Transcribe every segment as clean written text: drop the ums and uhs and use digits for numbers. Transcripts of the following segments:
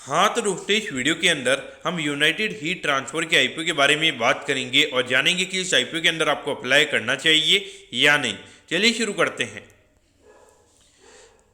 हाँ तो दोस्तों, इस वीडियो के अंदर हम यूनाइटेड हीट ट्रांसफर के आईपीओ के बारे में बात करेंगे और जानेंगे कि इस आईपीओ के अंदर आपको अप्लाई करना चाहिए या नहीं। चलिए शुरू करते हैं।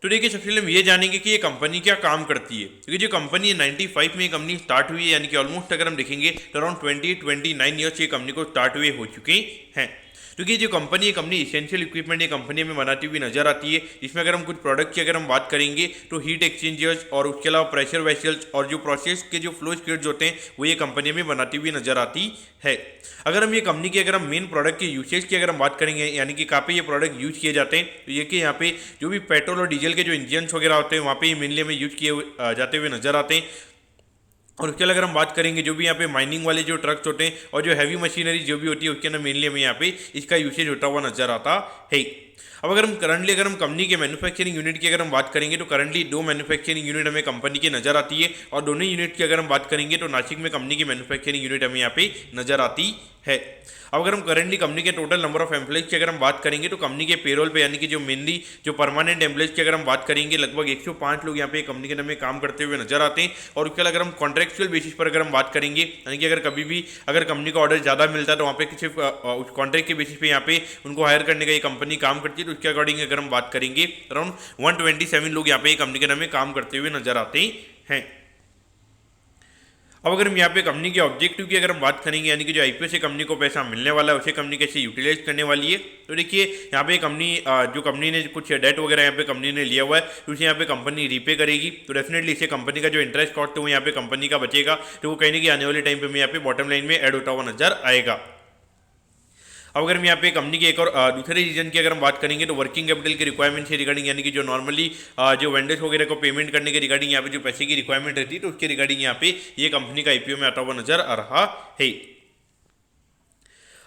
तो देखिए, सबसे पहले हम ये जानेंगे कि ये कंपनी क्या काम करती है। क्योंकि जो कंपनी है 95 में ये कंपनी स्टार्ट हुई है, यानी कि ऑलमोस्ट अगर हम देखेंगे तो अराउंड 29 ईयर्स ये कंपनी को स्टार्ट हुए हो चुके हैं। क्योंकि जो कंपनी है, कंपनी इसेंशियल इक्विपमेंट ये कंपनी में बनाती हुई नजर आती है। इसमें अगर हम कुछ प्रोडक्ट की अगर हम बात करेंगे तो हीट एक्सचेंजर्स और उसके अलावा प्रेशर वेसल्स और जो प्रोसेस के जो फ्लो स्क्रिप्ट होते हैं वो ये कंपनी में बनाती हुई नजर आती है। अगर हम ये कंपनी की अगर हम मेन प्रोडक्ट के यूसेज की अगर हम बात करेंगे, यानी कि कहाँ पे ये प्रोडक्ट यूज किए जाते हैं, तो ये कि यहाँ पे जो भी पेट्रोल और डीजल के जो इंजन्स वगैरह होते हैं वहाँ पे मेनली हमें यूज किए जाते हुए नजर आते हैं। और उसके अगर हम बात करेंगे जो भी यहाँ पे माइनिंग वाले जो ट्रक्स होते हैं और जो हैवी मशीनरी जो भी होती है उसके अंदर मेनली हमें यहाँ पे इसका यूसेज होता हुआ नजर आता है। अब अगर हम कंपनी के मैन्युफैक्चरिंग यूनिट की अगर हम बात करेंगे तो करंटली दो मैन्युफैक्चरिंग यूनिट हमें कंपनी की नजर आती है। और दोनों यूनिट की अगर हम बात करेंगे तो नासिक में कंपनी की मैन्युफैक्चरिंग यूनिट हमें यहाँ पे नजर आती है। अब अगर हम करंटली कंपनी के टोटल नंबर ऑफ एम्प्लॉइज की अगर हम बात करेंगे तो कंपनी के पेरोल पे, यानी कि जो मेनली जो परमानेंट एम्प्लॉइज की अगर हम बात करेंगे, लगभग 105 लोग यहाँ पे कंपनी के अंदर में काम करते हुए नजर आते हैं। और उसके अगर हम कॉन्ट्रेक्चुअल बेसिस पर अगर हम बात करेंगे, यानी कि अगर कभी भी अगर कंपनी का ऑर्डर ज़्यादा मिलता है तो वहाँ पे सिर्फ उस कॉन्ट्रैक्ट के बेसिस पे यहाँ पे उनको हायर करने का ये कंपनी काम करती है। तो उसके अकॉर्डिंग अगर हम बात करेंगे अराउंड 127 लोग यहाँ पे कंपनी के अंदर में काम करते हुए नजर आते हैं। अब अगर हम यहाँ पे कंपनी के ऑब्जेक्टिव की अगर हम बात करेंगे, यानी कि जो आईपीओ से कंपनी को पैसा मिलने वाला है उसे कंपनी कैसे यूटिलाइज करने वाली है, तो देखिए यहाँ पे कंपनी जो कंपनी ने कुछ डेट वगैरह यहाँ पे कंपनी ने लिया हुआ है तो उसे यहाँ पे कंपनी रीपे करेगी। तो डेफिनेटली इसे कंपनी का जो इंटरेस्ट कॉस्ट है वो यहाँ पे कंपनी का बचेगा, तो वो कहीं ना कहीं आने वाले टाइम पे यहाँ पे बॉटम लाइन में ऐड होता हुआ नजर आएगा। अब अगर हम यहाँ पे कंपनी के एक और दूसरे रीजन की अगर हम बात करेंगे तो वर्किंग कैपिटल की रिक्वायरमेंट से रिगार्डिंग, यानी कि जो नॉर्मली जो वेंडर्स वगैरह को पेमेंट करने के रिगार्डिंग यहाँ पे जो पैसे की रिक्वायरमेंट रहती है तो उसके रिगार्डिंग यहाँ पे ये कंपनी का आईपीओ में आता हुआ नजर आ रहा है।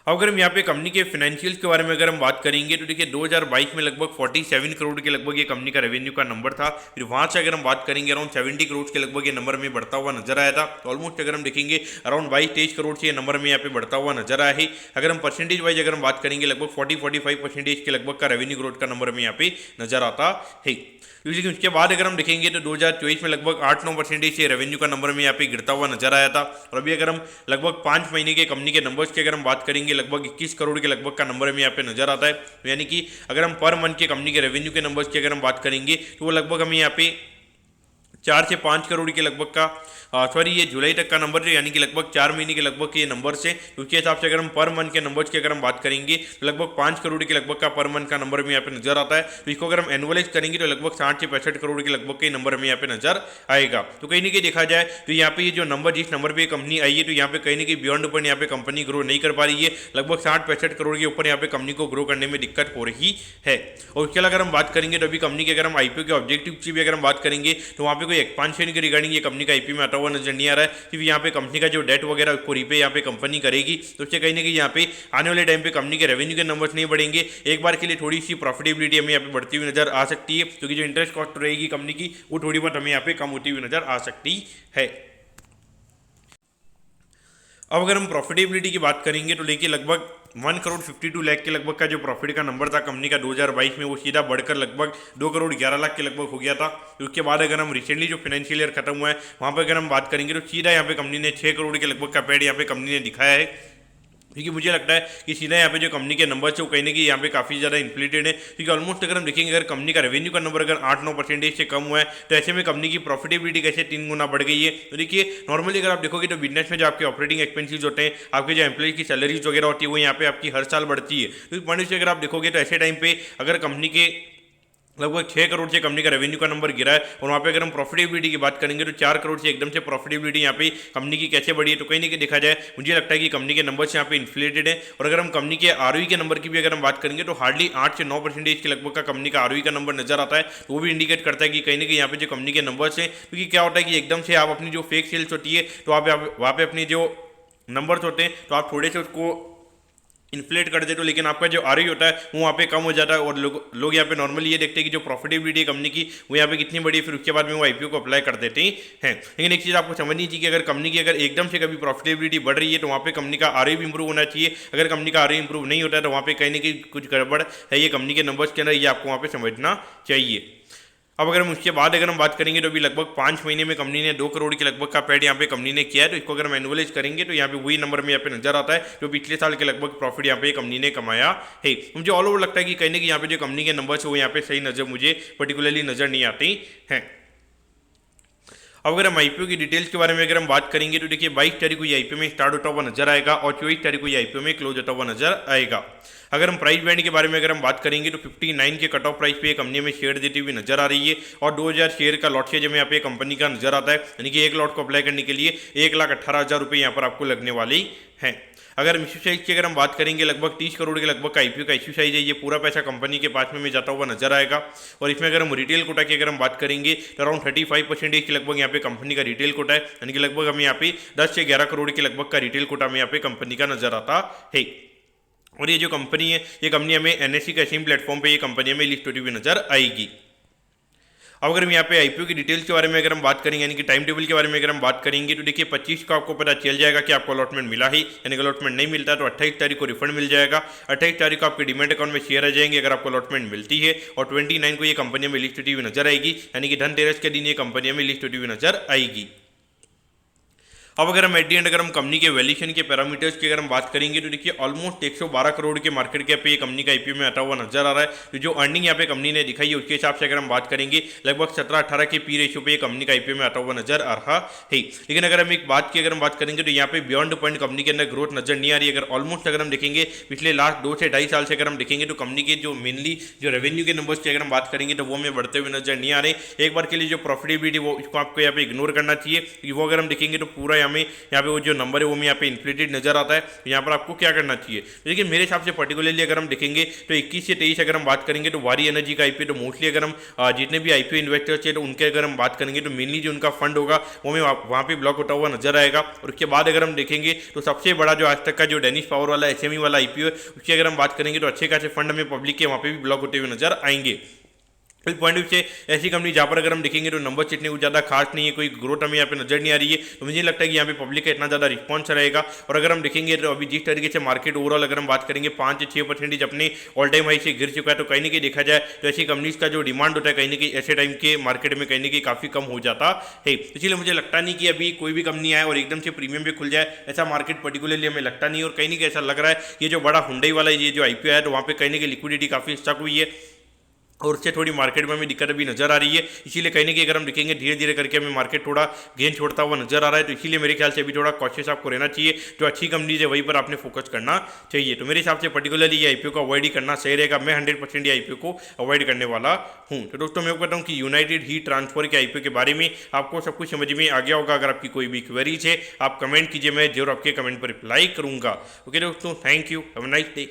अब अगर हम यहाँ पे कंपनी के फाइनेंशियल्स के बारे में अगर हम बात करेंगे तो देखिए 2022 में लगभग 47 करोड़ के लगभग ये कंपनी का रेवेन्यू का नंबर था। फिर वहाँ से अगर हम बात करेंगे अराउंड 70 करोड़ के लगभग ये नंबर में बढ़ता हुआ नजर आया था। तो ऑलमोस्ट अगर हम देखेंगे अराउंड 22-23 करोड़ से ये नंबर में यहाँ पे बढ़ता हुआ नजर आया है। अगर हम परसेंटेज वाइज अगर हम बात करेंगे लगभग 40-45% के लगभग का रेवेन्यू ग्रोथ का नंबर में यहाँ पे नजर आता है। लेकिन उसके बाद अगर हम देखेंगे तो 2024 में लगभग 8-9% से रेवेन्यू का नंबर में यहाँ पे गिरता हुआ नजर आया था। और अभी अगर हम लगभग 5 महीने के कंपनी के नंबर्स की अगर हम बात करेंगे लगभग 21 करोड़ के लगभग का नंबर में यहाँ पे नजर आता है। यानी कि अगर हम पर मंथ के कंपनी के रेवेन्यू के नंबर्स की अगर हम बात करेंगे तो वो लगभग हमें यहाँ पे 4 से 5 करोड़ के लगभग का सॉरी ये जुलाई तक का नंबर है, यानी कि लगभग 4 महीने के लगभग के नंबर से उसके हिसाब से अगर हम पर मंथ के नंबर्स की अगर हम बात करेंगे तो लगभग 5 करोड़ के लगभग का पर मंथ का नंबर में यहाँ पे नजर आता है। तो इसको अगर हम एनुअलाइज करेंगे तो लगभग 60 से 65 करोड़ के लगभग के नंबर में यहाँ पे नजर आएगा। तो कहीं ना कहीं देखा जाए तो यहाँ पे ये जो नंबर जिस नंबर पर कंपनी आई है तो यहाँ पे कहीं ना कहीं बियॉन्ड ऊपर यहाँ पे कंपनी ग्रो नहीं कर पा रही है। लगभग 60-65 करोड़ के ऊपर यहाँ पे कंपनी को ग्रो करने में दिक्कत हो रही है। और उसके अलावा अगर हम बात करेंगे तो अभी कंपनी के अगर हम आईपीओ के ऑब्जेक्टिव की भी अगर हम बात करेंगे तो वहाँ पे कोई एक्सपांशन के रिगार्डिंग ये कंपनी का आईपीओ में आता हुआ नजर नहीं आ रहा है। क्योंकि यहाँ पे कंपनी का जो डेट वगैरह उसको रीपे यहाँ पे कंपनी करेगी, तो उससे कहीं ना कहीं यहाँ पे आने वाले टाइम पे कंपनी के रेवेन्यू के नंबर्स नहीं बढ़ेंगे। एक बार के लिए थोड़ी सी प्रॉफिटेबिलिटी हमें यहाँ पे बढ़ती हुई नजर आ सकती है, क्योंकि जो इंटरेस्ट कॉस्ट रहेगी कंपनी की वो थोड़ी बहुत हमें यहाँ पे कम होती हुई नजर आ सकती है। अब अगर हम प्रॉफिटेबिलिटी की बात करेंगे तो देखिए लगभग 1 करोड़ 52 लाख के लगभग का जो प्रॉफिट का नंबर था कंपनी का 2022 में वो सीधा बढ़कर लगभग 2 करोड़ 11 लाख के लगभग हो गया था। तो उसके बाद अगर हम रिसेंटली जो फाइनेंशियल ईयर खत्म हुआ है वहाँ पर अगर हम बात करेंगे तो सीधा यहाँ पे कंपनी ने 6 करोड़ के लगभग का पैड यहाँ पे कंपनी ने दिखाया है। क्योंकि मुझे लगता है कि सीधा यहाँ पे जो कंपनी के नंबर है वो कहीं ना कहीं यहाँ पे काफ़ी ज़्यादा इन्फ्लेटेड है। क्योंकि ऑलमोस्ट अगर हम देखेंगे अगर कंपनी का रेवेन्यू का नंबर अगर 8-9% से कम हुआ है तो ऐसे में कंपनी की प्रॉफिटेबिलिटी कैसे 3 गुना बढ़ गई है। तो देखिए नॉर्मली अगर आप देखोगे तो बिजनेस में जो आपके ऑपरेटिंग एक्सपेंसेस होते हैं, आपके जो एम्प्लॉय की सैलरीज वगैरह होती है वो यहाँ पे आपकी हर साल बढ़ती है। तो इस पॉइंट से अगर आप देखोगे तो ऐसे टाइम पे अगर कंपनी के लगभग 6 करोड़ से कंपनी का रेवेन्यू का नंबर गिरा है और वहाँ पे अगर हम प्रॉफिटेबिलिटी की बात करेंगे तो 4 करोड़ से एकदम से प्रॉफिटेबिलिटी यहाँ पे कंपनी की कैसे बढ़ी है। तो कहीं ना कहीं देखा जाए मुझे लगता है कि कंपनी के नंबर्स यहाँ पे इन्फ्लेटेड है। और अगर हम कंपनी के आरओई के नंबर की भी अगर हम बात करेंगे तो हार्डली 8 से 9% के लगभग का कंपनी का आरओई का नंबर नजर आता है। तो वो भी इंडिकेट करता है कि कहीं ना कहीं यहाँ पे जो कंपनी के नंबर्स हैं, क्योंकि क्या होता है कि एकदम से आप अपनी जो फेक सेल्स होती है तो आप वहाँ पे अपनी जो नंबर्स होते हैं तो आप थोड़े से उसको इन्फ्लेट कर देते हो, लेकिन आपका जो आरओई होता है वो वहाँ पे कम हो जाता है। और लोग यहाँ पे नॉर्मली ये देखते हैं कि जो प्रॉफिटेबिलिटी है कंपनी की वो यहाँ पे कितनी बड़ी है, फिर उसके बाद में वो आईपीओ को अप्लाई कर देते हैं। लेकिन एक चीज़ आपको समझनी चाहिए कि अगर कंपनी की अगर एकदम से कभी प्रॉफिटेबिलिटी बढ़ रही है तो वहाँ पे कंपनी का आरओई भी इंप्रूव होना चाहिए। अगर कंपनी का आरओई इंप्रूव नहीं होता है तो वहाँ पे कहीं ना कहीं कुछ गड़बड़ है ये कंपनी के नंबर्स के अंदर, ये आपको वहाँ पे समझना चाहिए। अब अगर हम उसके बाद अगर हम बात करेंगे तो अभी लगभग 5 महीने में कंपनी ने 2 करोड़ के लगभग का पैड यहाँ पे कंपनी ने किया है। तो इसको अगर हम एनुअलाइज करेंगे तो यहाँ पे वही नंबर में यहाँ पे नजर आता है जो पिछले साल के लगभग प्रॉफिट यहाँ पे कंपनी ने कमाया है। मुझे ऑल ओवर लगता है कि कहीं ना कहीं यहाँ पे जो कंपनी के नंबर है वो यहाँ पे सही नजर मुझे पर्टिकुलरली नजर नहीं आती हैं। अब अगर हम आईपीओ की डिटेल्स के बारे में अगर हम बात करेंगे तो देखिए 22 तारीख को ये आईपीओ में स्टार्ट होता हुआ नजर आएगा और 24 तारीख को ये आईपीओ में क्लोज होता हुआ नजर आएगा। अगर हम प्राइस बैंड के बारे में अगर हम बात करेंगे तो 59 के कट ऑफ प्राइस पे कंपनी में शेयर देती हुई नजर आ रही है और 2000 शेयर का लॉट शेयर में यहाँ पे कंपनी का नजर आता है, यानी कि एक लॉट को अप्लाई करने के लिए 1,18,000 रुपये यहाँ पर आपको लगने वाली है। अगर हम इश्यू साइज की अगर हम बात करेंगे लगभग 30 करोड़ के लगभग का आईपीओ का इश्यू साइज है। ये पूरा पैसा कंपनी के पास में जाता हुआ नजर आएगा और इसमें अगर हम रिटेल कोटा की अगर हम बात करेंगे तो अराउंड 35% के लगभग यहाँ पे कंपनी का रिटेल कोटा है, यानी कि लगभग हमें यहाँ पे 10 से 11 करोड़ के लगभग का रिटेल कोटा में यहाँ पे कंपनी का नजर आता है। और ये जो कंपनी है ये कंपनी हमें एनएससी का सेम प्लेटफॉर्म पे ये कंपनी हमें लिस्ट होती हुई नजर आएगी। अब अगर हम यहाँ पे आईपीओ की डिटेल्स के बारे में अगर हम बात करेंगे यानी कि टाइम टेबल के बारे में अगर हम बात करेंगे तो देखिए 25 को आपको पता चल जाएगा कि आपको अलॉटमेंट मिला ही, यानी कि अलॉटमेंट नहीं मिलता तो 28 तारीख को रिफंड मिल जाएगा। 28 तारीख को आपके डिमेट अकाउंट में शेयर आ जाएंगे अगर आपको अलॉटमेंट मिलती है और 29 को ये कंपनी में लिस्ट होती हुई नजर आएगी, यानी कि धनतेरस के दिन ये कंपनी में लिस्ट होती हुई नजर आएगी। अब अगर हम एट दी एंड अगर हम कंपनी के वैल्यूएशन के पैरामीटर्स की अगर हम बात करेंगे तो देखिए ऑलमोस्ट 112 करोड़ के मार्केट कैप पे ये कंपनी का आईपीओ में आता हुआ नजर आ रहा है। तो जो अर्निंग यहाँ पे कंपनी ने दिखाई है उसके हिसाब से अगर हम बात करेंगे लगभग 17-18 के पी रेशियो पे ये कंपनी का आईपीओ में आता हुआ नजर आ रहा है। लेकिन अगर हम एक बात की अगर हम बात करेंगे तो यहाँ पे बियॉन्ड पॉइंट कंपनी के अंदर ग्रोथ नजर नहीं आ रही है। अगर ऑलमोस्ट अगर हम देखेंगे पिछले लास्ट 2 से 2.5 साल से अगर हम देखेंगे तो कंपनी के जो मेनली जो रेवेन्यू के नंबर्स की अगर हम बात करेंगे तो वो हमें बढ़ते हुए नजर नहीं आ रहे। एक बार के लिए जो प्रॉफिटेबिलिटी वो इसको आपको यहाँ पे इग्नोर करना चाहिए। वो अगर हम देखेंगे तो पूरा हमें यहाँ पे जो नंबर है वो यहाँ पे इन्फ्लेटेड नजर आता है। यहाँ पर आपको क्या करना चाहिए, लेकिन मेरे हिसाब से पर्टिकुलरली अगर हम देखेंगे तो 21 से 23 अगर हम बात करेंगे तो वारी एनर्जी का आईपीओ तो मोस्टली अगर हम जितने भी आईपीओ इन्वेस्टर्स है तो उनके अगर हम बात करेंगे तो मेनली जो उनका फंड होगा वो हमें वहाँ पे ब्लॉक होता हुआ नजर आएगा। और उसके बाद अगर हम देखेंगे तो सबसे बड़ा जो आज तक का जो डेनिश पावर वाला एसएमई वाला आईपीओ है उसकी अगर हम बात करेंगे तो अच्छे खासे फंड हमें पब्लिक के वहाँ पे भी ब्लॉक होते हुए नजर आएंगे। इस पॉइंट ऑफ से ऐसी कंपनी जहाँ पर अगर हम देखेंगे तो नंबर इतने ज़्यादा खास नहीं है, कोई ग्रोथ हमें यहाँ पे नजर नहीं आ रही है। तो मुझे लगता है कि यहाँ पे पब्लिक का इतना ज़्यादा रिस्पॉन्स रहेगा। और अगर हम देखेंगे तो अभी जिस तरीके से मार्केट ओवरऑल अगर हम बात करेंगे 5 से 6% अपने ऑल टाइम हाई से गिर चुका है, तो कहीं ना कहीं देखा जाए तो ऐसी कंपनीज का जो डिमांड होता है कहीं ना कहीं ऐसे टाइम के मार्केट में कहीं ना कहीं काफ़ी कम हो जाता है। इसलिए मुझे लगता नहीं कि अभी कोई भी कंपनी आए और एकदम से प्रीमियम पे खुल जाए, ऐसा मार्केट पर्टिकुलरली हमें लगता नहीं। और कहीं ना कहीं ऐसा लग रहा है ये जो बड़ा हुंडई वाला ये जो आईपीओ है तो वहाँ पे कहीं ना कहीं लिक्विडिटी काफ़ी स्टक हुई है और उससे थोड़ी मार्केट में हमें दिक्कत भी नजर आ रही है। इसीलिए कहीं ना कहीं अगर हम देखेंगे धीरे धीरे करके हमें मार्केट थोड़ा गेन छोड़ता हुआ नजर आ रहा है। तो इसीलिए मेरे ख्याल से अभी थोड़ा कॉशियस आपको रहना चाहिए। जो अच्छी कंपनीज है वहीं पर आपने फोकस करना चाहिए। तो मेरे हिसाब से पर्टिकुलरली ये आईपीओ को अवॉइड ही करना सही रहेगा। मैं 100% ये आईपीओ को अवॉइड करने वाला हूँ। तो दोस्तों मैं कहता हूँ कि यूनाइटेड हीट ट्रांसफर के आईपीओ के बारे में आपको सब कुछ समझ में आ गया होगा। अगर आपकी कोई भी क्वेरीज है आप कमेंट कीजिए, मैं जरूर आपके कमेंट पर रिप्लाई करूँगा। ओके दोस्तों, thank you, have a nice day.